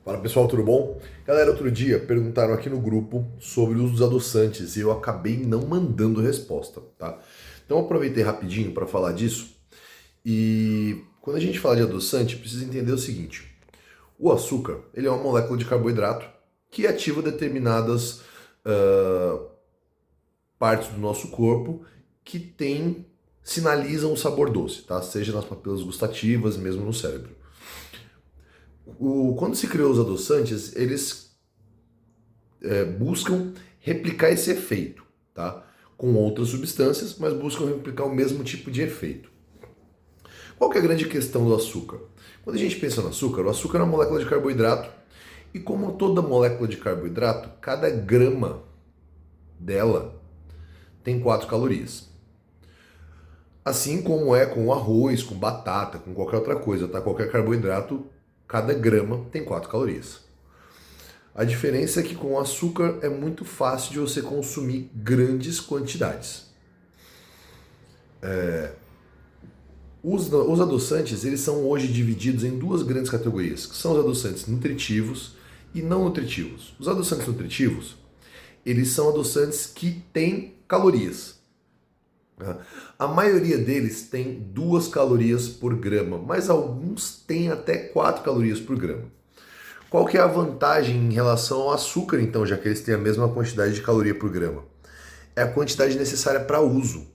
Fala pessoal, tudo bom? Galera, outro dia perguntaram aqui no grupo sobre o uso dos adoçantes e eu acabei não mandando resposta, tá? Então eu aproveitei rapidinho para falar disso e quando a gente fala de adoçante, precisa entender o seguinte: o açúcar ele é uma molécula de carboidrato que ativa determinadas ah, partes do nosso corpo que sinalizam o sabor doce, tá? Seja nas papilas gustativas, mesmo no cérebro. Quando se criou os adoçantes, eles buscam replicar esse efeito, tá? Com outras substâncias, mas buscam replicar o mesmo tipo de efeito. Qual que é a grande questão do açúcar? Quando a gente pensa no açúcar, o açúcar é uma molécula de carboidrato e como toda molécula de carboidrato, cada grama dela tem 4 calorias. Assim como é com arroz, com batata, com qualquer outra coisa, tá? Qualquer carboidrato, cada grama tem 4 calorias. A diferença é que com o açúcar é muito fácil de você consumir grandes quantidades. Os adoçantes eles são hoje divididos em duas grandes categorias, que são os adoçantes nutritivos e não nutritivos. Os adoçantes nutritivos, eles são adoçantes que têm calorias. A maioria deles tem 2 calorias por grama, mas alguns têm até 4 calorias por grama. Qual que é a vantagem em relação ao açúcar, então, já que eles têm a mesma quantidade de caloria por grama? É a quantidade necessária para uso.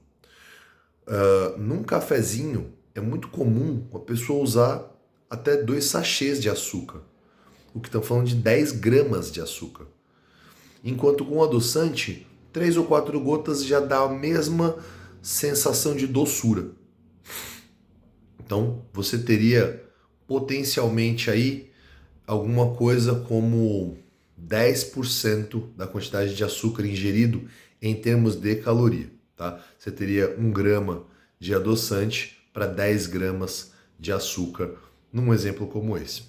Num cafezinho, é muito comum a pessoa usar até 2 sachês de açúcar, o que estão falando de 10 gramas de açúcar. Enquanto com o adoçante, 3 ou 4 gotas já dá a mesma sensação de doçura. Então, você teria potencialmente aí alguma coisa como 10% da quantidade de açúcar ingerido em termos de caloria. Tá? Você teria 1 grama de adoçante para 10 gramas de açúcar, num exemplo como esse.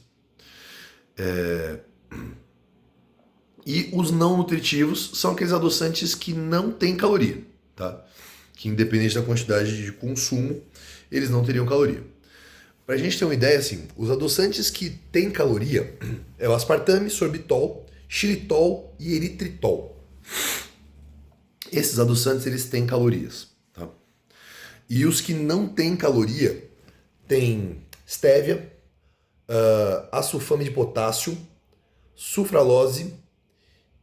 E os não nutritivos são aqueles adoçantes que não têm caloria, tá? Que independente da quantidade de consumo, eles não teriam caloria. Para a gente ter uma ideia, assim, os adoçantes que têm caloria é o aspartame, sorbitol, xilitol e eritritol. Esses adoçantes eles têm calorias, tá? E os que não têm caloria têm stevia, asulfame de potássio, sucralose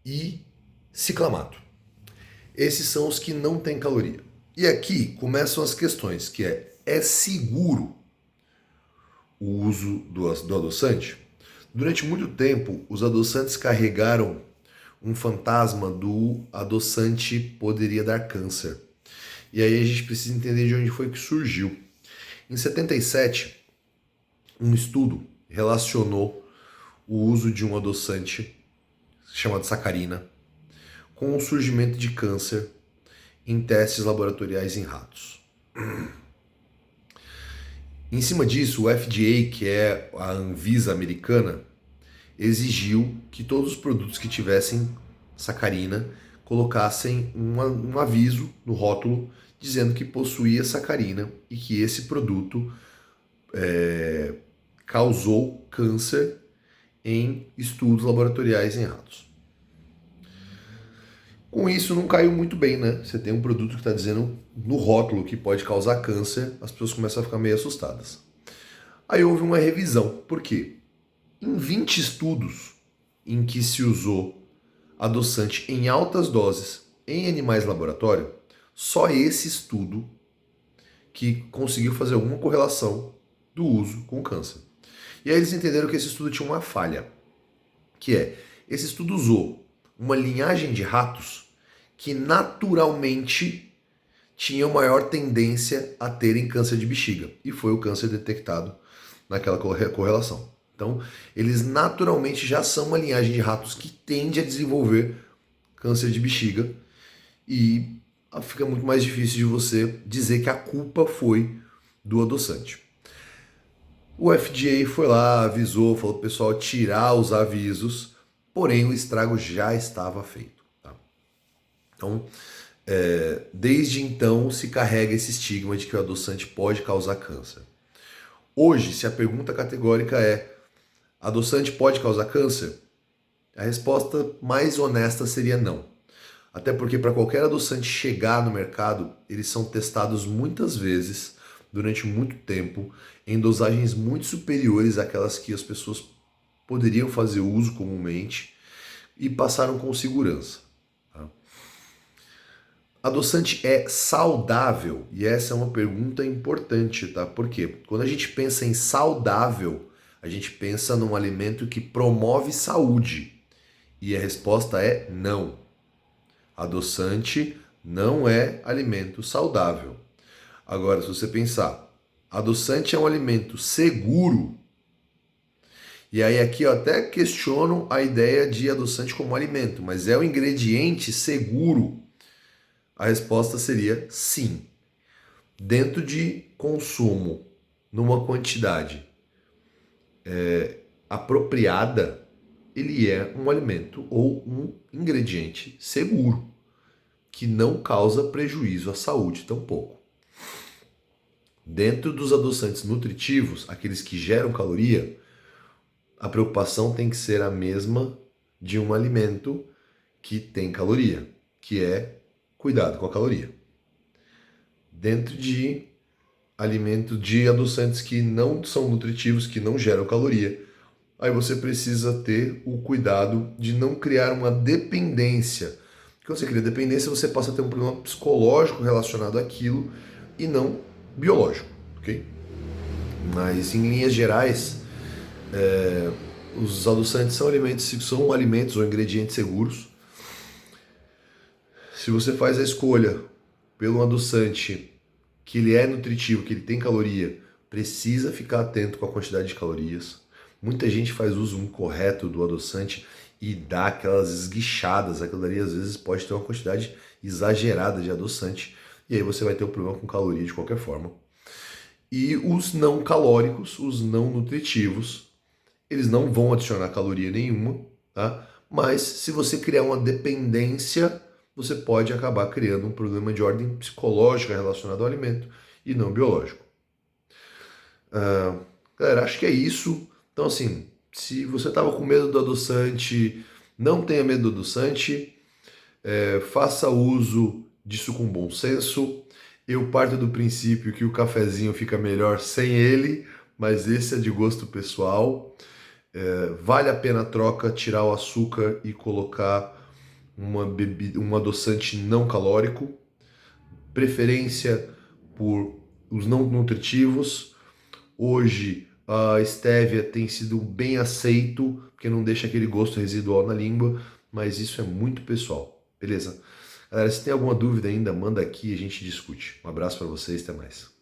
e ciclamato. Esses são os que não têm caloria. E aqui começam as questões, que é seguro o uso do adoçante? Durante muito tempo, os adoçantes carregaram um fantasma do adoçante poderia dar câncer. E aí a gente precisa entender de onde foi que surgiu. Em 77, um estudo relacionou o uso de um adoçante chamado sacarina com o surgimento de câncer em testes laboratoriais em ratos. Em cima disso, o FDA, que é a Anvisa americana, exigiu que todos os produtos que tivessem sacarina colocassem um aviso no rótulo dizendo que possuía sacarina e que esse produto causou câncer em estudos laboratoriais em ratos. Com isso não caiu muito bem, né? Você tem um produto que está dizendo no rótulo que pode causar câncer, as pessoas começam a ficar meio assustadas. Aí houve uma revisão. Por quê? Em 20 estudos em que se usou adoçante em altas doses em animais de laboratório, só esse estudo que conseguiu fazer alguma correlação do uso com câncer. E aí eles entenderam que esse estudo tinha uma falha, que esse estudo usou uma linhagem de ratos que naturalmente tinham maior tendência a terem câncer de bexiga, e foi o câncer detectado naquela correlação. Então, eles naturalmente já são uma linhagem de ratos que tende a desenvolver câncer de bexiga e fica muito mais difícil de você dizer que a culpa foi do adoçante. O FDA foi lá, avisou, falou pro pessoal tirar os avisos, porém o estrago já estava feito. Tá? Então, desde então se carrega esse estigma de que o adoçante pode causar câncer. Hoje, se a pergunta categórica é Adoçante pode causar câncer? A resposta mais honesta seria não. Até porque para qualquer adoçante chegar no mercado, eles são testados muitas vezes, durante muito tempo, em dosagens muito superiores àquelas que as pessoas poderiam fazer uso comumente e passaram com segurança. Tá? Adoçante é saudável? E essa é uma pergunta importante, tá? Por quê? Quando a gente pensa em saudável, a gente pensa num alimento que promove saúde. E a resposta é não. Adoçante não é alimento saudável. Agora, se você pensar, adoçante é um alimento seguro. E aí aqui eu até questiono a ideia de adoçante como alimento, mas é um ingrediente seguro? A resposta seria sim. Dentro de consumo, numa quantidade apropriada, ele é um alimento ou um ingrediente seguro, que não causa prejuízo à saúde tampouco. Dentro dos adoçantes nutritivos, aqueles que geram caloria, a preocupação tem que ser a mesma de um alimento que tem caloria, que é cuidado com a caloria. Dentro de alimentos de adoçantes que não são nutritivos, que não geram caloria, aí você precisa ter o cuidado de não criar uma dependência. Quando você cria dependência, você passa a ter um problema psicológico relacionado àquilo e não biológico, ok? Mas em linhas gerais, os adoçantes são alimentos ou ingredientes seguros. Se você faz a escolha pelo adoçante que ele é nutritivo, que ele tem caloria, precisa ficar atento com a quantidade de calorias. Muita gente faz uso incorreto do adoçante e dá aquelas esguichadas. Aquilo ali às vezes pode ter uma quantidade exagerada de adoçante e aí você vai ter um problema com caloria de qualquer forma. E os não calóricos, os não nutritivos, eles não vão adicionar caloria nenhuma, tá? Mas se você criar uma dependência, você pode acabar criando um problema de ordem psicológica relacionado ao alimento e não biológico. Galera, acho que é isso. Então, assim, se você estava com medo do adoçante, não tenha medo do adoçante, faça uso disso com bom senso. Eu parto do princípio que o cafezinho fica melhor sem ele, mas esse é de gosto pessoal. Vale a pena a troca, tirar o açúcar e colocar um adoçante não calórico, preferência por os não nutritivos. Hoje a stevia tem sido bem aceito, porque não deixa aquele gosto residual na língua, mas isso é muito pessoal, beleza? Galera, se tem alguma dúvida ainda, manda aqui e a gente discute. Um abraço para vocês, até mais.